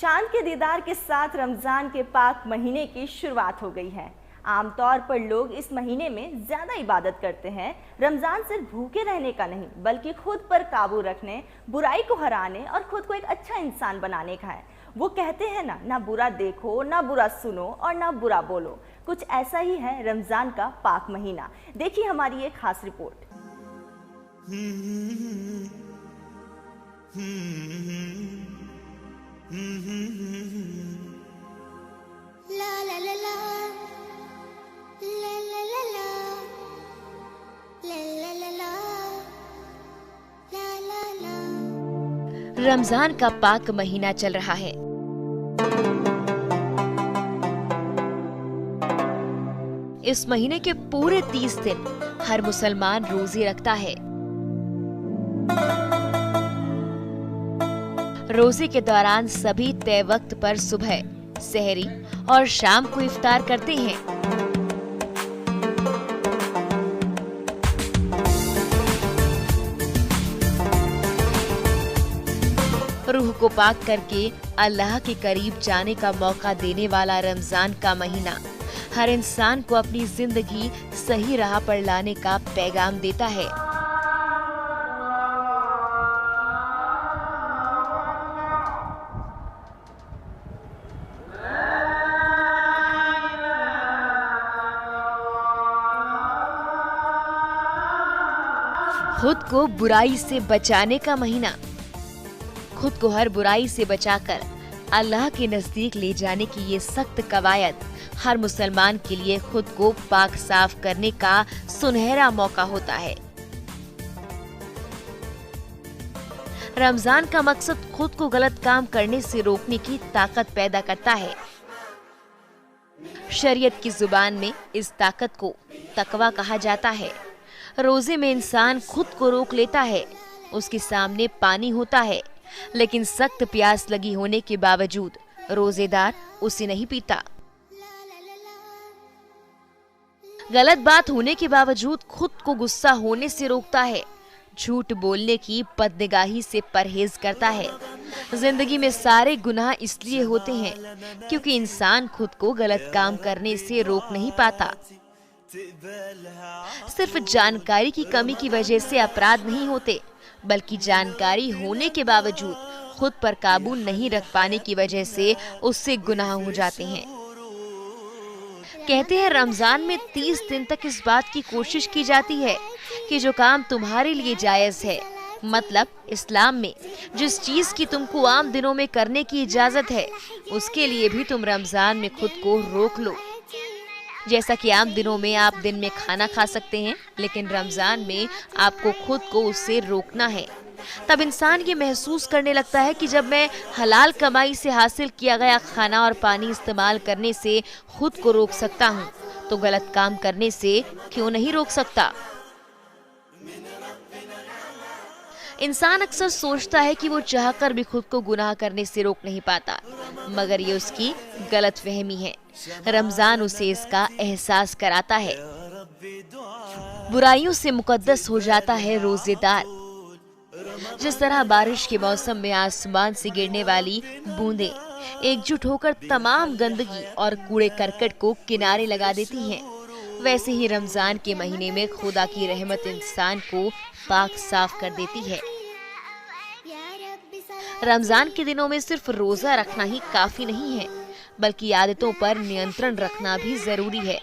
चांद के दीदार के साथ रमज़ान के पाक महीने की शुरुआत हो गई है। आमतौर पर लोग इस महीने में ज़्यादा इबादत करते हैं। रमज़ान सिर्फ भूखे रहने का नहीं बल्कि खुद पर काबू रखने, बुराई को हराने और खुद को एक अच्छा इंसान बनाने का है। वो कहते हैं ना बुरा देखो, ना बुरा सुनो और ना बुरा बोलो। कुछ ऐसा ही है रमज़ान का पाक महीना। देखिए हमारी एक खास रिपोर्ट। रमजान का पाक महीना चल रहा है। इस महीने के पूरे 30 दिन हर मुसलमान रोजे रखता है। रोजे के दौरान सभी तय वक्त पर सुबह, सहरी और शाम को इफ्तार करते हैं। रूह को पाक करके अल्लाह के करीब जाने का मौका देने वाला रमजान का महीना हर इंसान को अपनी जिंदगी सही राह पर लाने का पैगाम देता है। खुद को बुराई से बचाने का महीना, खुद को हर बुराई से बचाकर अल्लाह के नजदीक ले जाने की ये सख्त कवायद हर मुसलमान के लिए खुद को पाक साफ करने का सुनहरा मौका होता है। रमजान का मकसद खुद को गलत काम करने से रोकने की ताकत पैदा करता है। शरीयत की जुबान में इस ताकत को तकवा कहा जाता है। रोजे में इंसान खुद को रोक लेता है। उसके सामने पानी होता है, लेकिन सख्त प्यास लगी होने के बावजूद रोजेदार उसे नहीं पीता। गलत बात होने के बावजूद खुद को गुस्सा होने से रोकता है। झूठ बोलने की बदनिगाही से परहेज करता है। जिंदगी में सारे गुनाह इसलिए होते हैं क्योंकि इंसान खुद को गलत काम करने से रोक नहीं पाता। सिर्फ जानकारी की कमी की वजह से अपराध नहीं होते, बल्कि जानकारी होने के बावजूद खुद पर काबू नहीं रख पाने की वजह से उससे गुनाह हो जाते हैं। कहते हैं रमजान में 30 दिन तक इस बात की कोशिश की जाती है कि जो काम तुम्हारे लिए जायज है, मतलब इस्लाम में जिस चीज की तुमको आम दिनों में करने की इजाजत है, उसके लिए भी तुम रमजान में खुद को रोक लो। जैसा कि आम दिनों में आप दिन में खाना खा सकते हैं, लेकिन रमजान में आपको खुद को उससे रोकना है। तब इंसान ये महसूस करने लगता है कि जब मैं हलाल कमाई से हासिल किया गया खाना और पानी इस्तेमाल करने से खुद को रोक सकता हूँ, तो गलत काम करने से क्यों नहीं रोक सकता। इंसान अक्सर सोचता है कि वो चाहकर भी खुद को गुनाह करने से रोक नहीं पाता, मगर ये उसकी गलतफहमी है। रमजान उसे इसका एहसास कराता है। बुराइयों से मुकद्दस हो जाता है रोजेदार। जिस तरह बारिश के मौसम में आसमान से गिरने वाली बूंदें एकजुट होकर तमाम गंदगी और कूड़े करकट को किनारे लगा देती हैं, वैसे ही रमजान के महीने में खुदा की रहमत इंसान को पाक साफ कर देती है। रमजान के दिनों में सिर्फ रोजा रखना ही काफी नहीं है, बल्कि आदतों पर नियंत्रण रखना भी जरूरी है।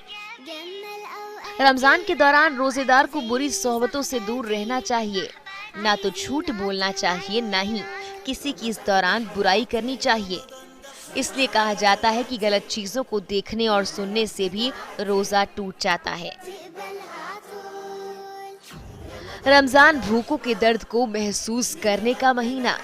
रमजान के दौरान रोजेदार को बुरी सोहबतों से दूर रहना चाहिए। ना तो झूठ बोलना चाहिए, ना ही किसी की इस दौरान बुराई करनी चाहिए। इसलिए कहा जाता है कि गलत चीजों को देखने और सुनने से भी रोजा टूट जाता है। रमजान भूखों के दर्द को महसूस करने का महीना।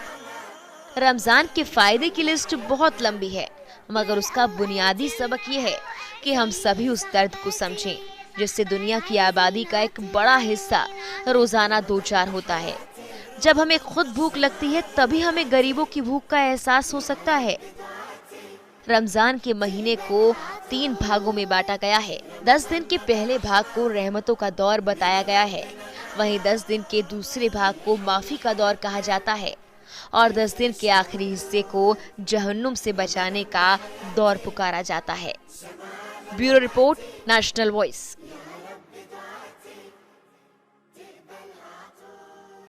रमजान के फायदे की लिस्ट बहुत लंबी है, मगर उसका बुनियादी सबक ये है कि हम सभी उस दर्द को समझें जिससे दुनिया की आबादी का एक बड़ा हिस्सा रोजाना दो चार होता है। जब हमें खुद भूख लगती है, तभी हमें गरीबों की भूख का एहसास हो सकता है। रमजान के महीने को 3 भागों में बांटा गया है। 10 दिन के पहले भाग को रहमतों का दौर बताया गया है, वहीं 10 दिन के दूसरे भाग को माफी का दौर कहा जाता है और 10 दिन के आखिरी हिस्से को जहन्नुम से बचाने का दौर पुकारा जाता है। Bureau report, national voice.